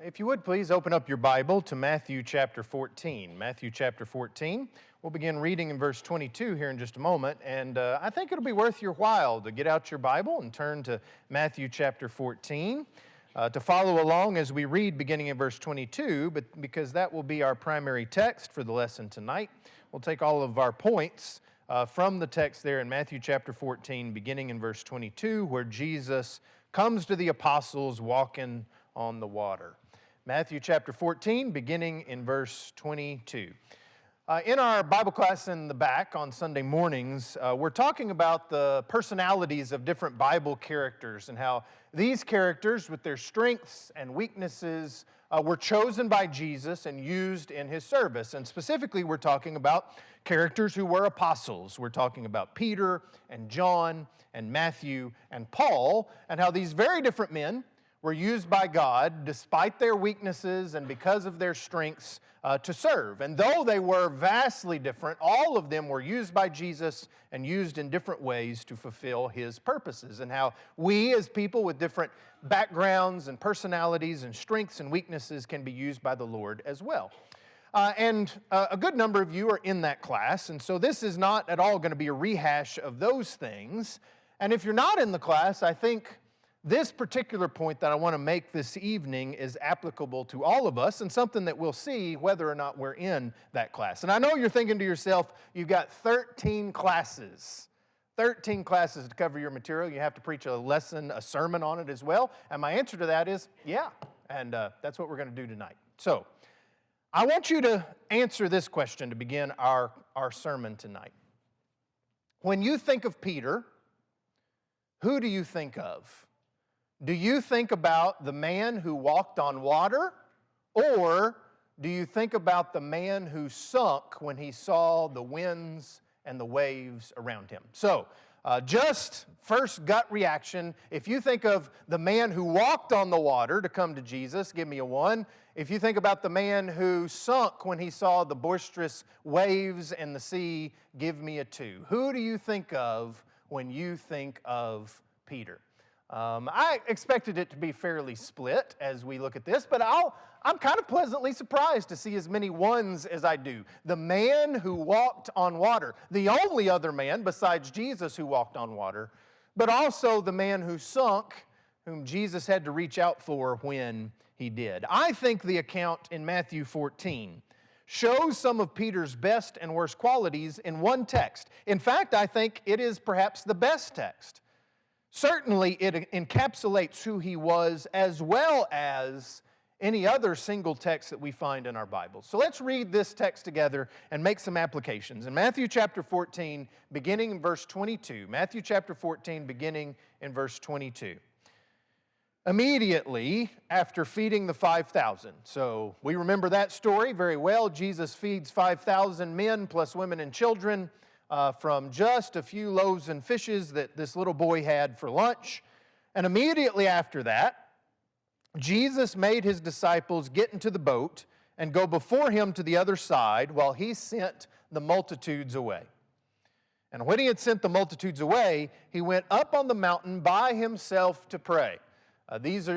If you would please open up your Bible to Matthew chapter 14. Matthew chapter 14. We'll begin reading in verse 22 here in just a moment, and I think it'll be worth your while to get out your Bible and turn to Matthew chapter 14 to follow along as we read beginning in verse 22, but because that will be our primary text for the lesson tonight, we'll take all of our points from the text there in Matthew chapter 14, beginning in verse 22, where Jesus comes to the apostles walking on the water. Matthew chapter 14, beginning in verse 22. In our Bible class in the back on Sunday mornings, we're talking about the personalities of different Bible characters and how these characters, with their strengths and weaknesses, were chosen by Jesus and used in his service. And specifically, we're talking about characters who were apostles. We're talking about Peter and John and Matthew and Paul, and how these very different men were used by God, despite their weaknesses and because of their strengths, to serve. And though they were vastly different, all of them were used by Jesus and used in different ways to fulfill his purposes. And how we, as people with different backgrounds and personalities and strengths and weaknesses, can be used by the Lord as well. And a good number of you are in that class, and so this is not at all going to be a rehash of those things. And if you're not in the class, I think this particular point that I want to make this evening is applicable to all of us and something that we'll see whether or not we're in that class. And I know you're thinking to yourself, you've got 13 classes. 13 classes to cover your material. You have to preach a lesson, a sermon on it as well. And my answer to that is, yeah. And that's what we're going to do tonight. So I want you to answer this question to begin our sermon tonight. When you think of Peter, who do you think of? Do you think about the man who walked on water, or do you think about the man who sunk when he saw the winds and the waves around him? So, just first gut reaction, if you think of the man who walked on the water to come to Jesus, give me a 1. If you think about the man who sunk when he saw the boisterous waves and the sea, give me a 2. Who do you think of when you think of Peter? I expected it to be fairly split as we look at this, but I'm kind of pleasantly surprised to see as many 1s as I do. The man who walked on water, the only other man besides Jesus who walked on water, but also the man who sunk, whom Jesus had to reach out for when he did. I think the account in Matthew 14 shows some of Peter's best and worst qualities in one text. In fact, I think it is perhaps the best text. Certainly, it encapsulates who he was as well as any other single text that we find in our Bible. So let's read this text together and make some applications. In Matthew chapter 14, beginning in verse 22. Matthew chapter 14, beginning in verse 22. Immediately after feeding the 5,000. So we remember that story very well. Jesus feeds 5,000 men plus women and children from just a few loaves and fishes that this little boy had for lunch. And immediately after that, Jesus made his disciples get into the boat and go before him to the other side while he sent the multitudes away. And when he had sent the multitudes away, he went up on the mountain by himself to pray. This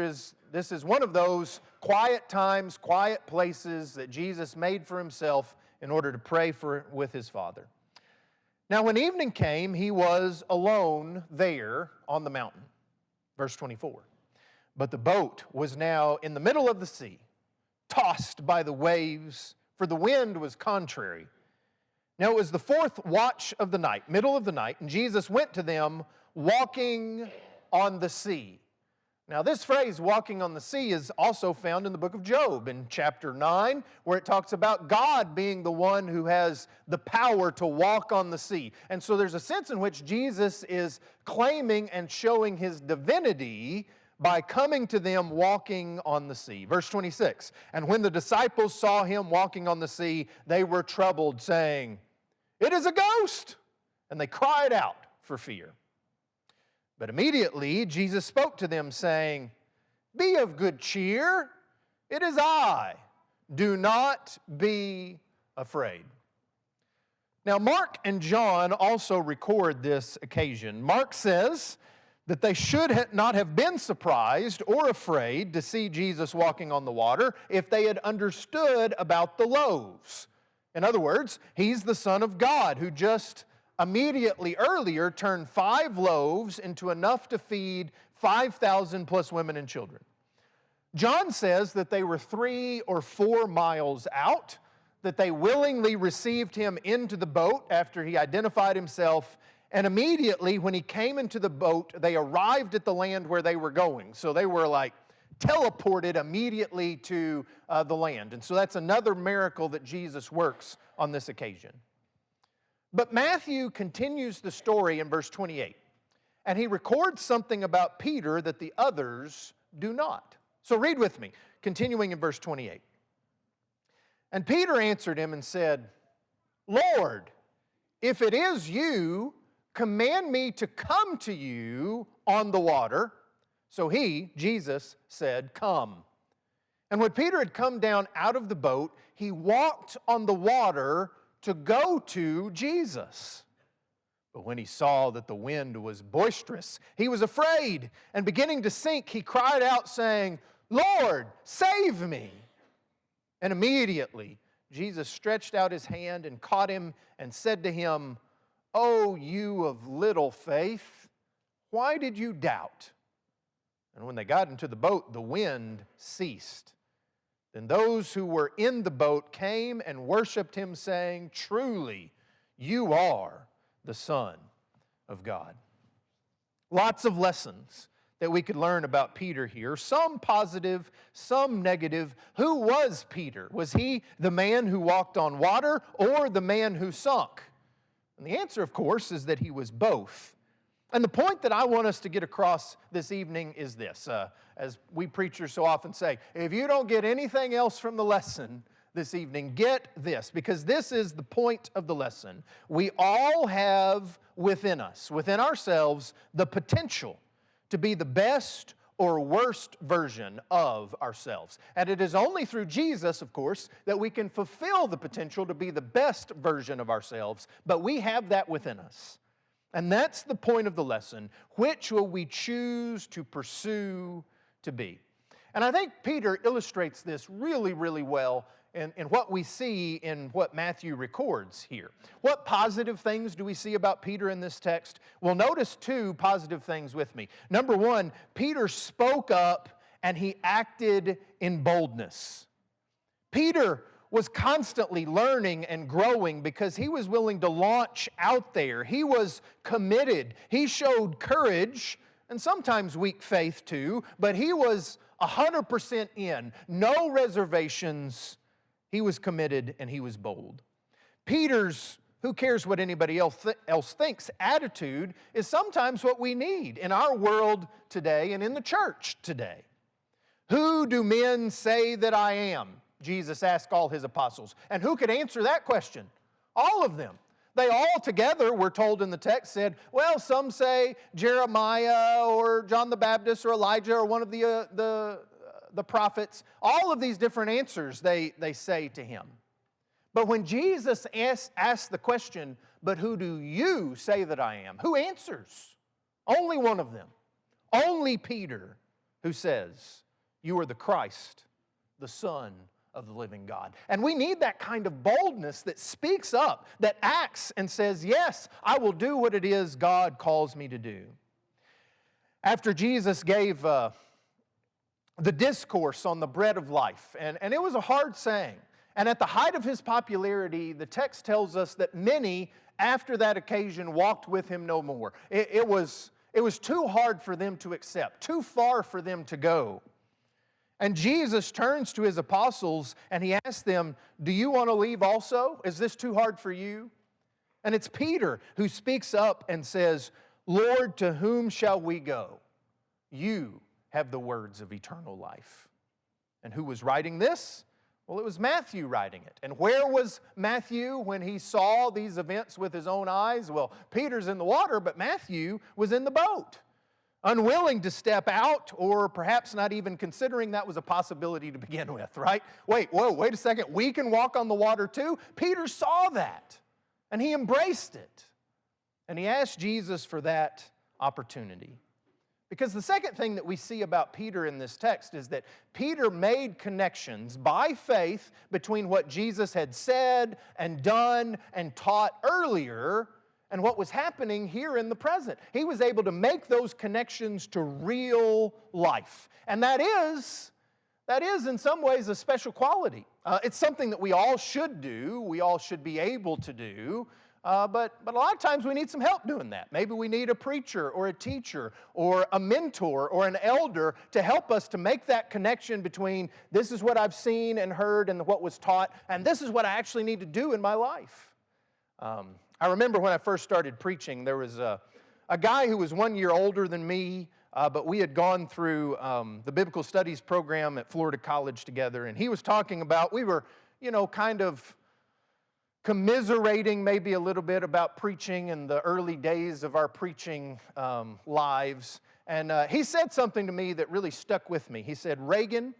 is one of those quiet times, quiet places that Jesus made for himself in order to pray with his Father. Now, when evening came, he was alone there on the mountain. Verse 24. But the boat was now in the middle of the sea, tossed by the waves, for the wind was contrary. Now, it was the 4th watch of the night, middle of the night, and Jesus went to them walking on the sea. Now, this phrase, walking on the sea, is also found in the book of Job in chapter 9, where it talks about God being the one who has the power to walk on the sea. And so there's a sense in which Jesus is claiming and showing his divinity by coming to them walking on the sea. Verse 26, and when the disciples saw him walking on the sea, they were troubled, saying, "It is a ghost!" And they cried out for fear. But immediately Jesus spoke to them, saying, "Be of good cheer, it is I. Do not be afraid." Now, Mark and John also record this occasion. Mark says that they should not have been surprised or afraid to see Jesus walking on the water if they had understood about the loaves. In other words, he's the Son of God who just immediately earlier turned 5 loaves into enough to feed 5,000 plus women and children. John says that they were 3 or 4 miles out, that they willingly received him into the boat after he identified himself, and immediately when he came into the boat, they arrived at the land where they were going. So they were like teleported immediately to the land. And so that's another miracle that Jesus works on this occasion. But Matthew continues the story in verse 28, and he records something about Peter that the others do not. So read with me, continuing in verse 28. And Peter answered him and said, Lord, if it is you, command me to come to you on the water. So he, Jesus, said, come. And when Peter had come down out of the boat, he walked on the water to go to Jesus. But when he saw that the wind was boisterous, he was afraid, and beginning to sink, he cried out, saying, Lord, save me. And immediately Jesus stretched out his hand and caught him and said to him, O you of little faith, why did you doubt? And when they got into the boat, the wind ceased. Then those who were in the boat came and worshiped him, saying, Truly, you are the Son of God. Lots of lessons that we could learn about Peter here, some positive, some negative. Who was Peter? Was he the man who walked on water or the man who sunk? And the answer, of course, is that he was both. And the point that I want us to get across this evening is this. As we preachers so often say, if you don't get anything else from the lesson this evening, get this, because this is the point of the lesson. We all have within us, within ourselves, the potential to be the best or worst version of ourselves. And it is only through Jesus, of course, that we can fulfill the potential to be the best version of ourselves, but we have that within us. And that's the point of the lesson. Which will we choose to pursue to be? And I think Peter illustrates this really, really well in what we see in what Matthew records here. What positive things do we see about Peter in this text? Well, notice 2 positive things with me. Number 1, Peter spoke up and he acted in boldness. Peter was constantly learning and growing because he was willing to launch out there. He was committed. He showed courage and sometimes weak faith too, but he was 100% in, no reservations. He was committed and he was bold. Peter's who cares what anybody else thinks attitude is sometimes what we need in our world today and in the church today. Who do men say that I am? Jesus asked all his apostles. And who could answer that question? All of them. They all together, we're told in the text, said, well, some say Jeremiah or John the Baptist or Elijah or one of the prophets. All of these different answers they say to him. But when Jesus asked the question, but who do you say that I am? Who answers? Only one of them. Only Peter, who says, you are the Christ, the Son of the living God. And we need that kind of boldness that speaks up, that acts and says, yes, I will do what it is God calls me to do. After Jesus gave the discourse on the bread of life, and it was a hard saying, and at the height of his popularity, the text tells us that many, after that occasion, walked with him no more. It was too hard for them to accept, too far for them to go. And Jesus turns to his apostles and he asks them, do you want to leave also? Is this too hard for you? And it's Peter who speaks up and says, Lord, to whom shall we go? You have the words of eternal life. And who was writing this? Well, it was Matthew writing it. And where was Matthew when he saw these events with his own eyes? Well, Peter's in the water, but Matthew was in the boat, unwilling to step out, or perhaps not even considering that was a possibility to begin with, right? Wait a second. We can walk on the water too? Peter saw that, and he embraced it. And he asked Jesus for that opportunity. Because the second thing that we see about Peter in this text is that Peter made connections by faith between what Jesus had said and done and taught earlier and what was happening here in the present. He was able to make those connections to real life. And that is in some ways a special quality. It's something that we all should do, we all should be able to do, but a lot of times we need some help doing that. Maybe we need a preacher or a teacher or a mentor or an elder to help us to make that connection between this is what I've seen and heard and what was taught, and this is what I actually need to do in my life. I remember when I first started preaching, there was a guy who was 1 year older than me, but we had gone through the Biblical Studies program at Florida College together, and he was talking about, we were, kind of commiserating maybe a little bit about preaching in the early days of our preaching lives. And he said something to me that really stuck with me. He said, "Reagan,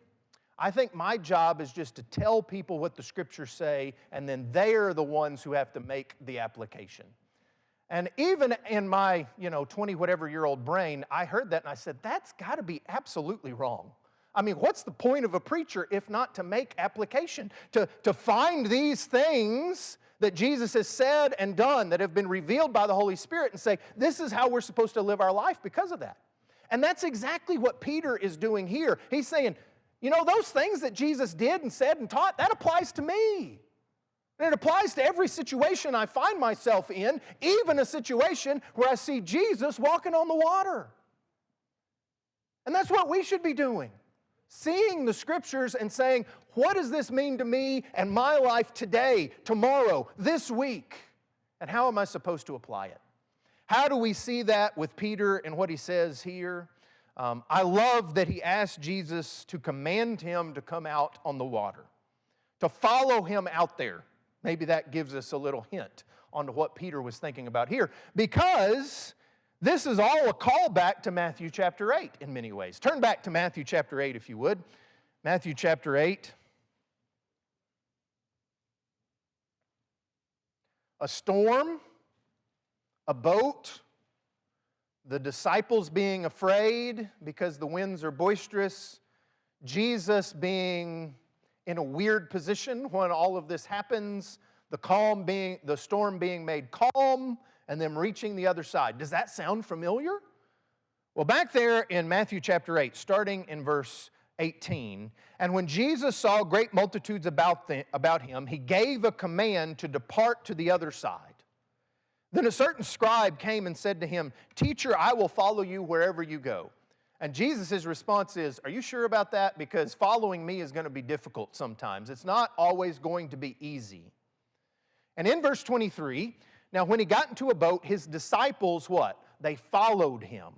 I think my job is just to tell people what the Scriptures say, and then they're the ones who have to make the application." And even in my, 20-whatever-year-old brain, I heard that and I said, that's got to be absolutely wrong. I mean, what's the point of a preacher if not to make application? To find these things that Jesus has said and done that have been revealed by the Holy Spirit and say, this is how we're supposed to live our life because of that. And that's exactly what Peter is doing here. He's saying, those things that Jesus did and said and taught, that applies to me. And it applies to every situation I find myself in, even a situation where I see Jesus walking on the water. And that's what we should be doing. Seeing the Scriptures and saying, what does this mean to me and my life today, tomorrow, this week? And how am I supposed to apply it? How do we see that with Peter and what he says here? I love that he asked Jesus to command him to come out on the water, to follow him out there. Maybe that gives us a little hint on what Peter was thinking about here, because this is all a callback to Matthew chapter 8 in many ways. Turn back to Matthew chapter 8 if you would. Matthew chapter 8. A storm, a boat, the disciples being afraid because the winds are boisterous, Jesus being in a weird position when all of this happens, the storm being made calm, and them reaching the other side. Does that sound familiar? Well, back there in Matthew chapter 8, starting in verse 18, and when Jesus saw great multitudes about him, he gave a command to depart to the other side. Then a certain scribe came and said to him, "Teacher, I will follow you wherever you go." And Jesus' response is, are you sure about that? Because following me is going to be difficult sometimes. It's not always going to be easy. And in verse 23, now when he got into a boat, his disciples, what? They followed him.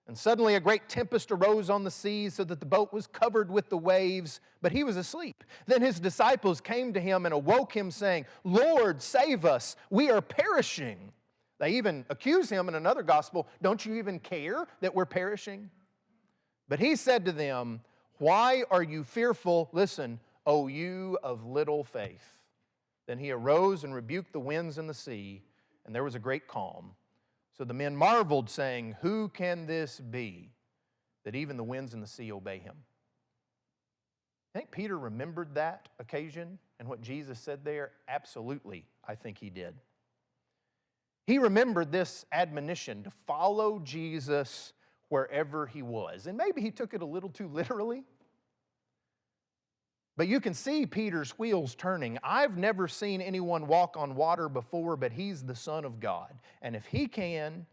And suddenly a great tempest arose on the sea so that the boat was covered with the waves, but he was asleep. Then his disciples came to him and awoke him, saying, "Lord, save us, we are perishing." They even accuse him in another gospel, "Don't you even care that we're perishing?" But he said to them, "Why are you fearful? Listen, O you of little faith." Then he arose and rebuked the winds and the sea, and there was a great calm. So the men marveled, saying, "Who can this be, that even the winds and the sea obey him?" I think Peter remembered that occasion and what Jesus said there. Absolutely, I think he did. He remembered this admonition to follow Jesus wherever he was. And maybe he took it a little too literally. But you can see Peter's wheels turning. I've never seen anyone walk on water before, but he's the Son of God. And if he can,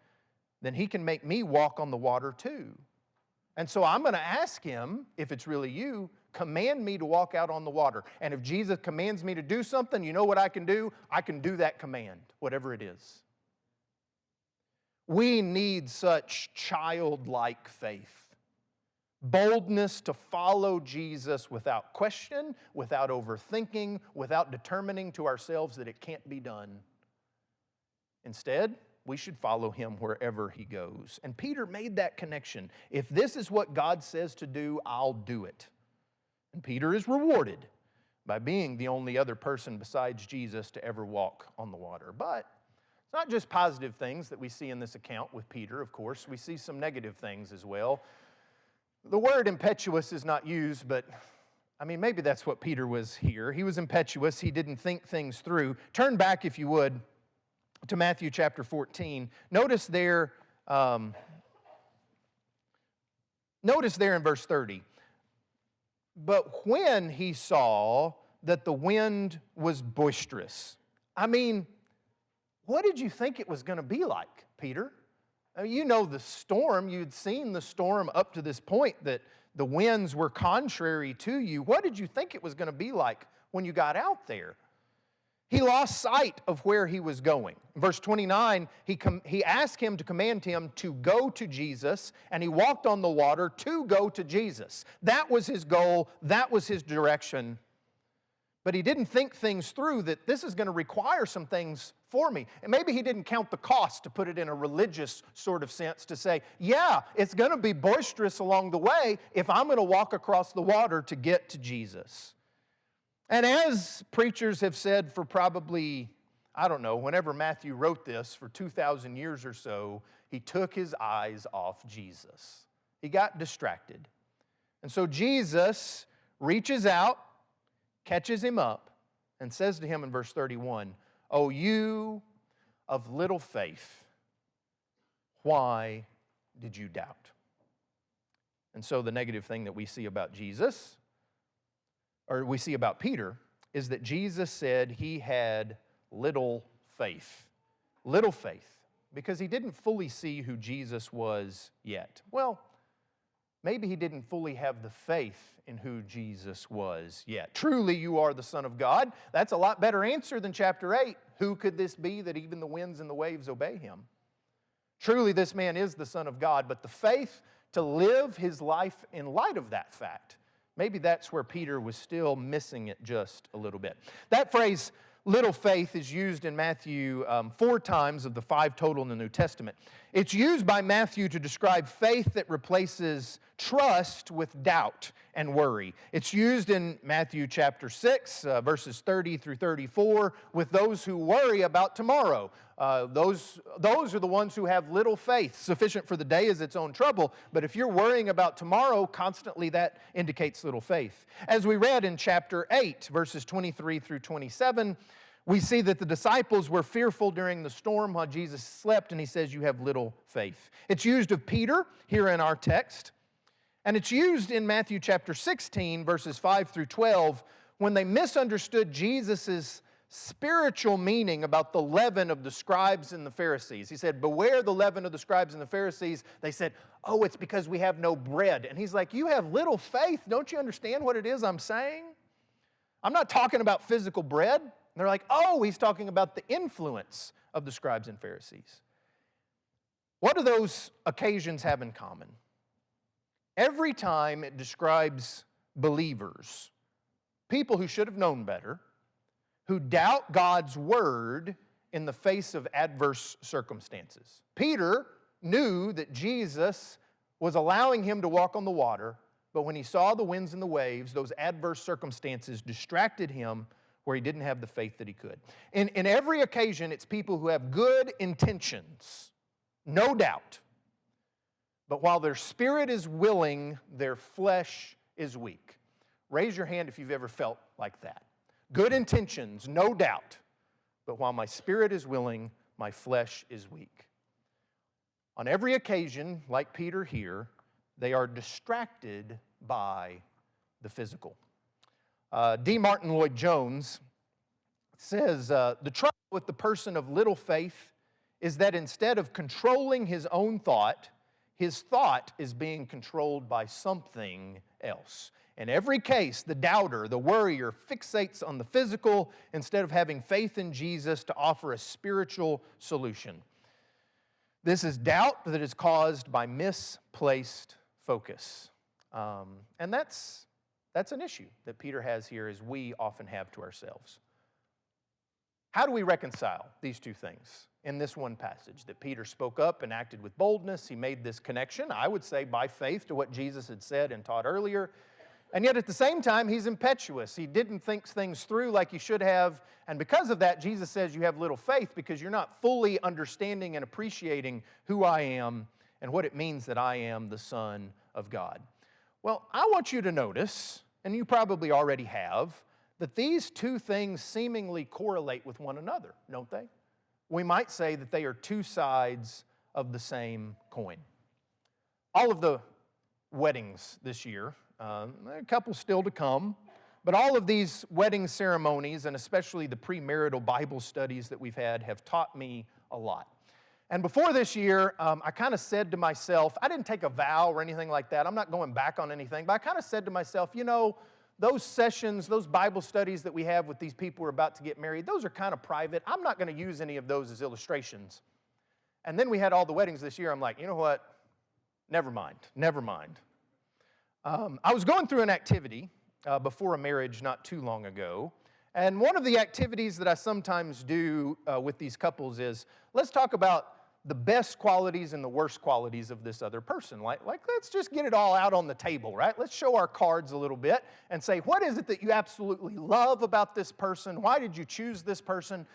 then he can make me walk on the water too. And so I'm going to ask him, if it's really you, command me to walk out on the water. And if Jesus commands me to do something, you know what I can do? I can do that command, whatever it is. We need such childlike faith. Boldness to follow Jesus without question, without overthinking, without determining to ourselves that it can't be done. Instead, we should follow him wherever he goes. And Peter made that connection. If this is what God says to do, I'll do it. And Peter is rewarded by being the only other person besides Jesus to ever walk on the water. But It's not just positive things that we see in this account with Peter, of course. We see some negative things as well. The word impetuous is not used, but maybe that's what Peter was here. He was impetuous. He didn't think things through. Turn back, if you would, to Matthew chapter 14. Notice there in verse 30. But when he saw that the wind was boisterous. What did you think it was going to be like, Peter? You know the storm. You'd seen the storm up to this point, that the winds were contrary to you. What did you think it was going to be like when you got out there? He lost sight of where he was going. In verse 29, he asked him to command him to go to Jesus, and he walked on the water to go to Jesus. That was his goal. That was his direction. But he didn't think things through, that this is going to require some things for me. And maybe he didn't count the cost, to put it in a religious sort of sense, to say, yeah, it's going to be boisterous along the way if I'm going to walk across the water to get to Jesus. And as preachers have said for probably, whenever Matthew wrote this, for 2,000 years or so, he took his eyes off Jesus. He got distracted. And so Jesus reaches out, catches him up, and says to him in verse 31, "O you of little faith, why did you doubt?" And so the negative thing that we see about Jesus, or we see about Peter, is that Jesus said he had little faith. Little faith, because he didn't fully see who Jesus was yet. Well, maybe he didn't fully have the faith in who Jesus was yet. Truly, you are the Son of God. That's a lot better answer than chapter 8. Who could this be that even the winds and the waves obey him? Truly, this man is the Son of God, but the faith to live his life in light of that fact, maybe that's where Peter was still missing it just a little bit. That phrase, little faith, is used in Matthew 4 times of the 5 total in the New Testament. It's used by Matthew to describe faith that replaces trust with doubt and worry. It's used in Matthew chapter 6, verses 30 through 34, with those who worry about tomorrow. Those are the ones who have little faith. Sufficient for the day is its own trouble. But if you're worrying about tomorrow constantly, that indicates little faith. As we read in chapter 8, verses 23 through 27, we see that the disciples were fearful during the storm while Jesus slept, and he says, you have little faith. It's used of Peter here in our text, and it's used in Matthew chapter 16, verses 5 through 12, when they misunderstood Jesus' spiritual meaning about the leaven of the scribes and the Pharisees. He said, beware the leaven of the scribes and the Pharisees. They said, oh, it's because we have no bread. And he's like, you have little faith. Don't you understand what it is I'm saying? I'm not talking about physical bread. And they're like, oh, he's talking about the influence of the scribes and Pharisees. What do those occasions have in common? Every time it describes believers, people who should have known better, who doubt God's word in the face of adverse circumstances. Peter knew that Jesus was allowing him to walk on the water, but when he saw the winds and the waves, those adverse circumstances distracted him where he didn't have the faith that he could. In every occasion, it's people who have good intentions, no doubt. But while their spirit is willing, their flesh is weak. Raise your hand if you've ever felt like that. Good intentions, no doubt. But while my spirit is willing, my flesh is weak. On every occasion, like Peter here, they are distracted by the physical. D. Martin Lloyd-Jones says, the trouble with the person of little faith is that instead of controlling his own thought, his thought is being controlled by something else. In every case, the doubter, the worrier, fixates on the physical instead of having faith in Jesus to offer a spiritual solution. This is doubt that is caused by misplaced focus. And that's an issue that Peter has here, as we often have to ourselves. How do we reconcile these two things in this one passage? That Peter spoke up and acted with boldness. He made this connection, I would say, by faith to what Jesus had said and taught earlier. And yet at the same time, he's impetuous. He didn't think things through like he should have. And because of that, Jesus says you have little faith because you're not fully understanding and appreciating who I am and what it means that I am the Son of God. Well, I want you to notice, and you probably already have, that these two things seemingly correlate with one another, don't they? We might say that they are two sides of the same coin. All of the weddings this year, a couple still to come, but all of these wedding ceremonies, and especially the premarital Bible studies that we've had, have taught me a lot. And before this year, I kind of said to myself, I didn't take a vow or anything like that. I'm not going back on anything, but I kind of said to myself, you know, those sessions, those Bible studies that we have with these people who are about to get married, those are kind of private. I'm not going to use any of those as illustrations. And then we had all the weddings this year. I'm like, you know what? Never mind. I was going through an activity before a marriage not too long ago, and one of the activities that I sometimes do with these couples is, let's talk about the best qualities and the worst qualities of this other person. Like let's just get it all out on the table, right? Let's show our cards a little bit and say, what is it that you absolutely love about this person? Why did you choose this person?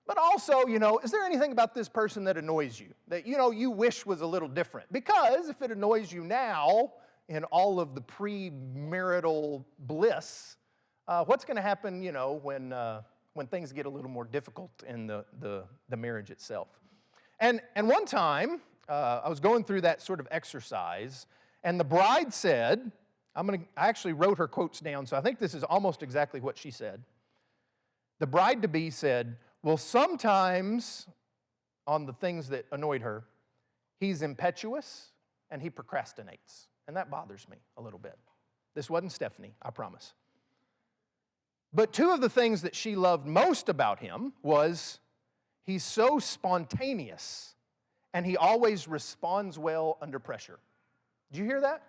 But also, you know, is there anything about this person that annoys you, that, you know, you wish was a little different? Because if it annoys you now, in all of the premarital bliss, what's going to happen, you know, when things get a little more difficult in the marriage itself? And one time, I was going through that sort of exercise, and the bride said, I actually wrote her quotes down, so I think this is almost exactly what she said. The bride-to-be said, well, sometimes on the things that annoyed her, he's impetuous and he procrastinates. And that bothers me a little bit. This wasn't Stephanie, I promise. But two of the things that she loved most about him was he's so spontaneous and he always responds well under pressure. Did you hear that?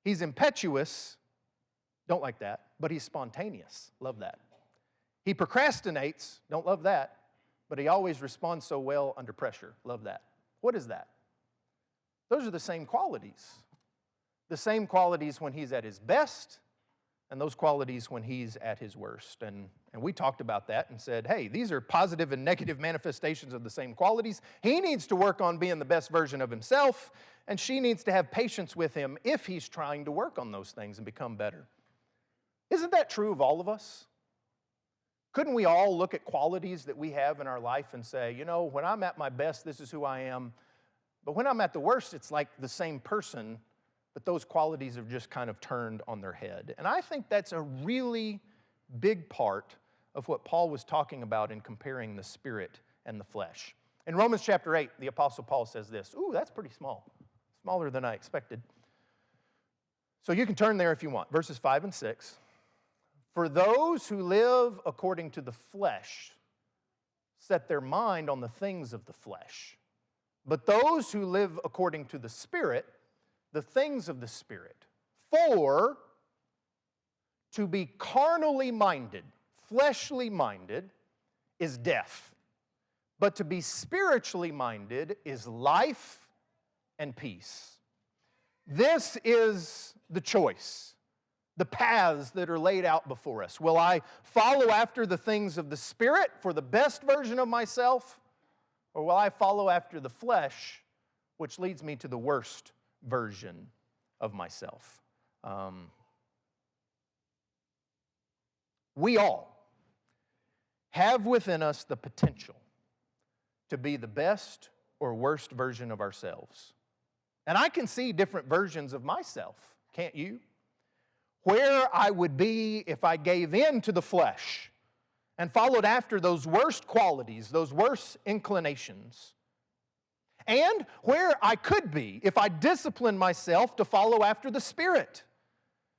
He's impetuous, don't like that, but he's spontaneous, love that. He procrastinates, don't love that, but he always responds so well under pressure, love that. What is that? Those are the same qualities. The same qualities when he's at his best, and those qualities when he's at his worst. And we talked about that and said, hey, these are positive and negative manifestations of the same qualities. He needs to work on being the best version of himself, and she needs to have patience with him if he's trying to work on those things and become better. Isn't that true of all of us? Couldn't we all look at qualities that we have in our life and say, you know, when I'm at my best, this is who I am. But when I'm at the worst, it's like the same person, but those qualities have just kind of turned on their head. And I think that's a really big part of what Paul was talking about in comparing the spirit and the flesh. In Romans chapter 8, the Apostle Paul says this. Ooh, that's pretty small. Smaller than I expected. So you can turn there if you want. Verses 5 and 6. For those who live according to the flesh set their mind on the things of the flesh. But those who live according to the Spirit, the things of the Spirit. For to be carnally minded, fleshly minded, is death. But to be spiritually minded is life and peace. This is the choice, the paths that are laid out before us. Will I follow after the things of the Spirit for the best version of myself? Or will I follow after the flesh, which leads me to the worst version of myself? We all have within us the potential to be the best or worst version of ourselves. And I can see different versions of myself, can't you? Where I would be if I gave in to the flesh and followed after those worst qualities, those worst inclinations. And where I could be if I disciplined myself to follow after the Spirit,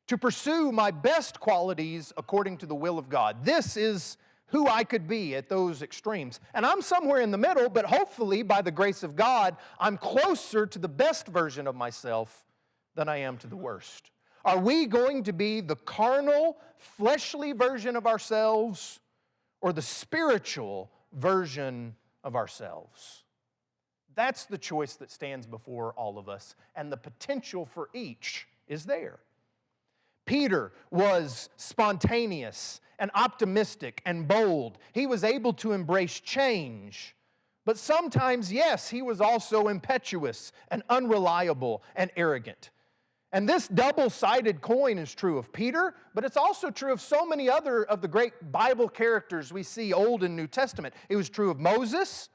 to pursue my best qualities according to the will of God. This is who I could be at those extremes. And I'm somewhere in the middle, but hopefully, by the grace of God, I'm closer to the best version of myself than I am to the worst. Are we going to be the carnal, fleshly version of ourselves or the spiritual version of ourselves? That's the choice that stands before all of us, and the potential for each is there. Peter was spontaneous and optimistic and bold. He was able to embrace change. But sometimes, yes, he was also impetuous and unreliable and arrogant. And this double-sided coin is true of Peter, but it's also true of so many other of the great Bible characters we see Old and New Testament. It was true of Moses.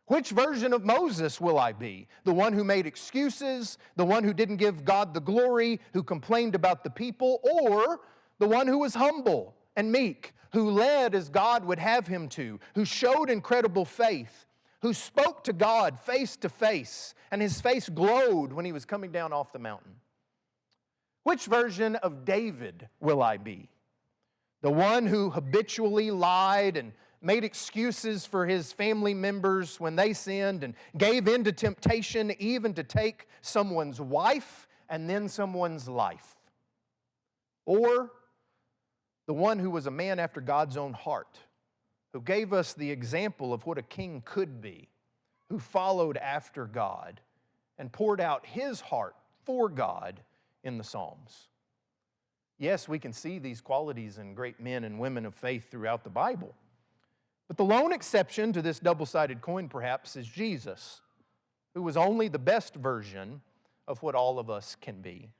Which version of Moses will I be? The one who made excuses, the one who didn't give God the glory, who complained about the people, or the one who was humble and meek, who led as God would have him to, who showed incredible faith, who spoke to God face to face, and his face glowed when he was coming down off the mountain? Which version of David will I be? The one who habitually lied and made excuses for his family members when they sinned and gave in to temptation even to take someone's wife and then someone's life? Or the one who was a man after God's own heart, who gave us the example of what a king could be, who followed after God and poured out his heart for God in the Psalms? Yes, we can see these qualities in great men and women of faith throughout the Bible. But the lone exception to this double-sided coin, perhaps, is Jesus, who was only the best version of what all of us can be.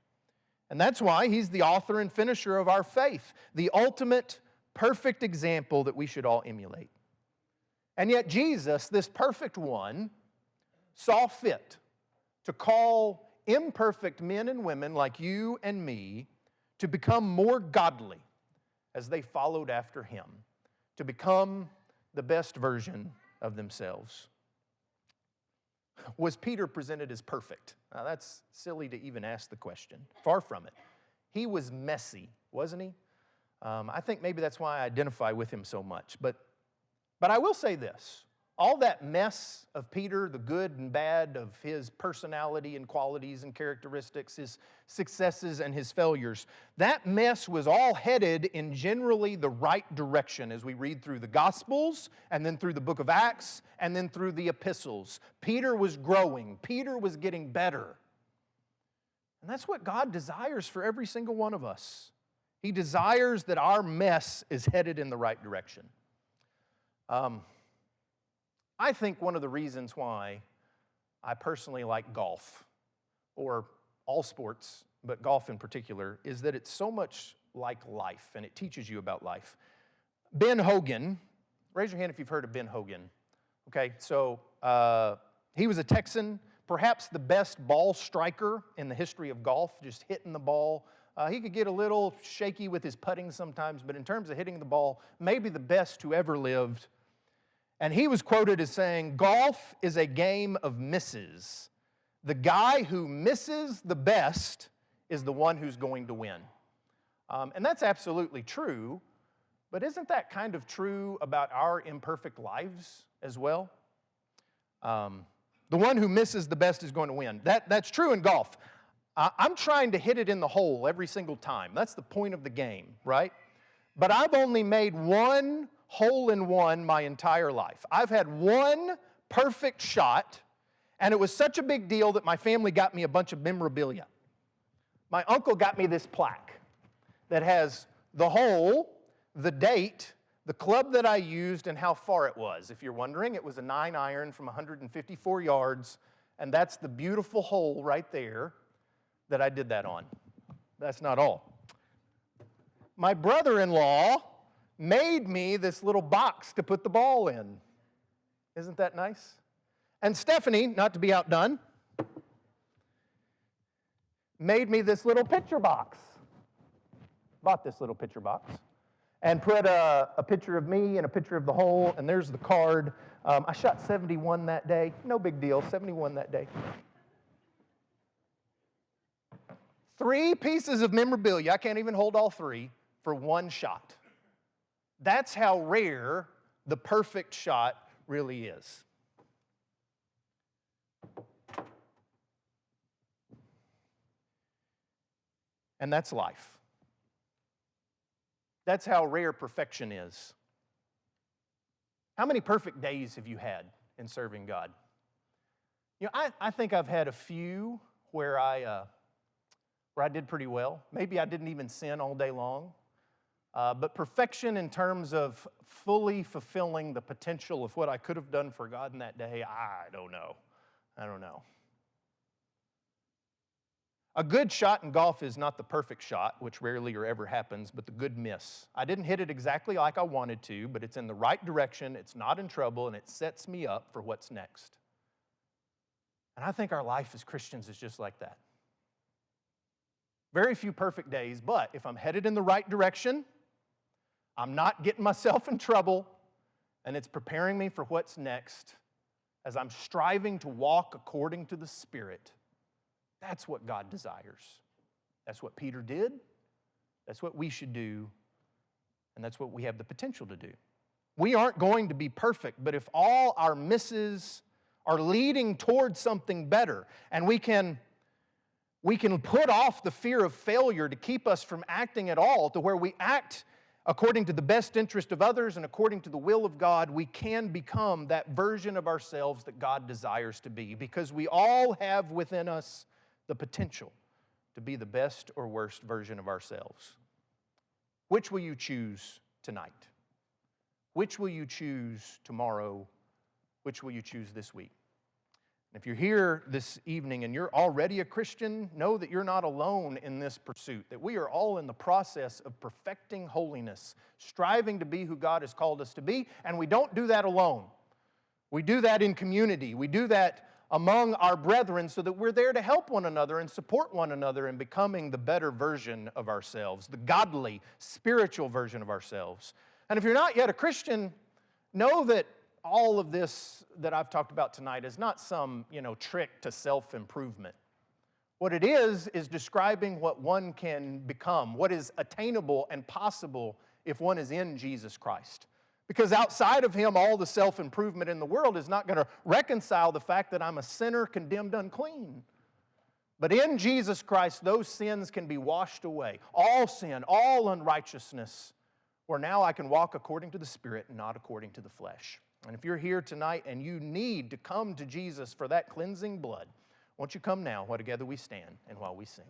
And that's why he's the author and finisher of our faith, the ultimate perfect example that we should all emulate. And yet Jesus, this perfect one, saw fit to call imperfect men and women like you and me to become more godly as they followed after him, to become the best version of themselves. Was Peter presented as perfect? Now that's silly to even ask the question. Far from it. He was messy, wasn't he? I think maybe that's why I identify with him so much. But I will say this. All that mess of Peter, the good and bad of his personality and qualities and characteristics, his successes and his failures, that mess was all headed in generally the right direction as we read through the Gospels and then through the book of Acts and then through the epistles. Peter was growing. Peter was getting better. And that's what God desires for every single one of us. He desires that our mess is headed in the right direction. I think one of the reasons why I personally like golf, or all sports, but golf in particular, is that it's so much like life, and it teaches you about life. Ben Hogan, raise your hand if you've heard of Ben Hogan. Okay, so he was a Texan, perhaps the best ball striker in the history of golf, just hitting the ball. He could get a little shaky with his putting sometimes, but in terms of hitting the ball, maybe the best who ever lived. And he was quoted as saying, "Golf is a game of misses. The guy who misses the best is the one who's going to win." And that's absolutely true, but isn't that kind of true about our imperfect lives as well? The one who misses the best is going to win. That's true in golf. I'm trying to hit it in the hole every single time. That's the point of the game, right? But I've only made one hole-in-one my entire life. I've had one perfect shot, and it was such a big deal that my family got me a bunch of memorabilia. My uncle got me this plaque that has the hole, the date, the club that I used, and how far it was. If you're wondering, it was a 9-iron from 154 yards, and that's the beautiful hole right there that I did that on. That's not all. My brother-in-law made me this little box to put the ball in. Isn't that nice? And Stephanie, not to be outdone, made me this little picture box. Bought this little picture box and put a picture of me and a picture of the hole, and there's the card. I shot 71 that day. No big deal, 71 that day. 3 pieces of memorabilia, I can't even hold all 3, for one shot. That's how rare the perfect shot really is. And that's life. That's how rare perfection is. How many perfect days have you had in serving God? You know, I think I've had a few where I where I did pretty well. Maybe I didn't even sin all day long. But perfection in terms of fully fulfilling the potential of what I could have done for God in that day, I don't know. I don't know. A good shot in golf is not the perfect shot, which rarely or ever happens, but the good miss. I didn't hit it exactly like I wanted to, but it's in the right direction, it's not in trouble, and it sets me up for what's next. And I think our life as Christians is just like that. Very few perfect days, but if I'm headed in the right direction, I'm not getting myself in trouble, and it's preparing me for what's next as I'm striving to walk according to the Spirit. That's what God desires. That's what Peter did. That's what we should do. And that's what we have the potential to do. We aren't going to be perfect, but if all our misses are leading towards something better, and we can put off the fear of failure to keep us from acting at all, to where we act according to the best interest of others and according to the will of God, we can become that version of ourselves that God desires to be, because we all have within us the potential to be the best or worst version of ourselves. Which will you choose tonight? Which will you choose tomorrow? Which will you choose this week? If you're here this evening and you're already a Christian, know that you're not alone in this pursuit, that we are all in the process of perfecting holiness, striving to be who God has called us to be, and we don't do that alone. We do that in community. We do that among our brethren so that we're there to help one another and support one another in becoming the better version of ourselves, the godly, spiritual version of ourselves. And if you're not yet a Christian, know that all of this that I've talked about tonight is not some, trick to self-improvement. What it is describing what one can become, what is attainable and possible if one is in Jesus Christ. Because outside of Him, all the self-improvement in the world is not going to reconcile the fact that I'm a sinner condemned unclean. But in Jesus Christ, those sins can be washed away. All sin, all unrighteousness, where now I can walk according to the Spirit and not according to the flesh. And if you're here tonight and you need to come to Jesus for that cleansing blood, won't you come now while together we stand and while we sing.